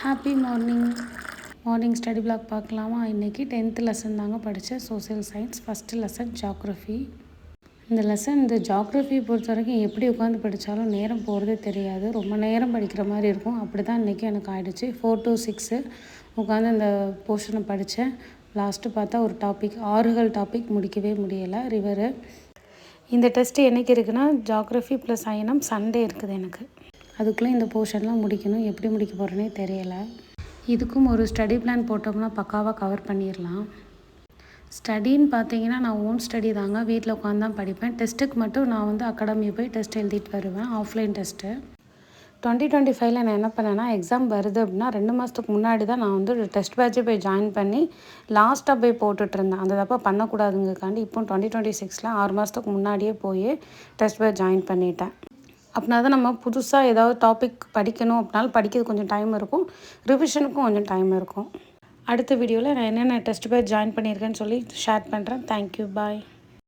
Happy morning study black பார்க்கலாமா. இன்றைக்கி 10th lesson தாங்க படித்தேன். Social science first lesson geography. இந்த ஜாக்ரஃபி பொறுத்த வரைக்கும் எப்படி உட்காந்து படித்தாலும் நேரம் போகிறதே தெரியாது. ரொம்ப நேரம் படிக்கிற மாதிரி இருக்கும். அப்படி தான் இன்றைக்கி எனக்கு ஆகிடுச்சு. 4 to 6 உட்காந்து இந்த போர்ஷனை படித்தேன். லாஸ்ட்டு பார்த்தா ஒரு ஆறுகள் டாபிக் முடிக்கவே முடியலை. ரிவரு. இந்த டெஸ்ட்டு என்றைக்கு இருக்குன்னா ஜாக்ரஃபி ப்ளஸ் ஐஎன்எம் சண்டே இருக்குது எனக்கு. அதுக்குள்ளே இந்த போர்ஷன்லாம் முடிக்கணும். எப்படி முடிக்க போகிறேனே தெரியலை. இதுக்கும் ஒரு ஸ்டடி பிளான் போட்டோம்னா பக்காவாக கவர் பண்ணிடலாம். ஸ்டடின்னு பார்த்தீங்கன்னா நான் ஓன் ஸ்டடி தாங்க. வீட்டில் உட்காந்து தான் படிப்பேன். டெஸ்ட்டுக்கு மட்டும் நான் அகாடமி போய் டெஸ்ட் எழுதிட்டு வருவேன். Offline test. 2025 நான் என்ன பண்ணேன்னா, எக்ஸாம் வருது அப்படின்னா 2 மாதத்துக்கு முன்னாடி தான் நான் டெஸ்ட் பேட்சே போய் ஜாயின் பண்ணி லாஸ்ட்டாக போய் போட்டுட்ருந்தேன். அந்த தப்பா பண்ணக்கூடாதுங்கக்காண்டி இப்போ 2026 6 மாதத்துக்கு முன்னாடியே போய் டெஸ்ட் பேட்ச் ஜாயின் பண்ணிட்டேன். அப்படின்னா தான் நம்ம புதுசாக ஏதாவது டாபிக் படிக்கணும் அப்படின்னாலும் படிக்கிறது கொஞ்சம் டைம் இருக்கும். ரிவிஷனுக்கும் கொஞ்சம் டைம் இருக்கும். அடுத்த வீடியோவில் நான் என்னென்ன டெஸ்ட் பேட்ச் ஜாயின் பண்ணியிருக்கேன்னு சொல்லி ஷேர் பண்ணுறேன். தேங்க்யூ. பாய்.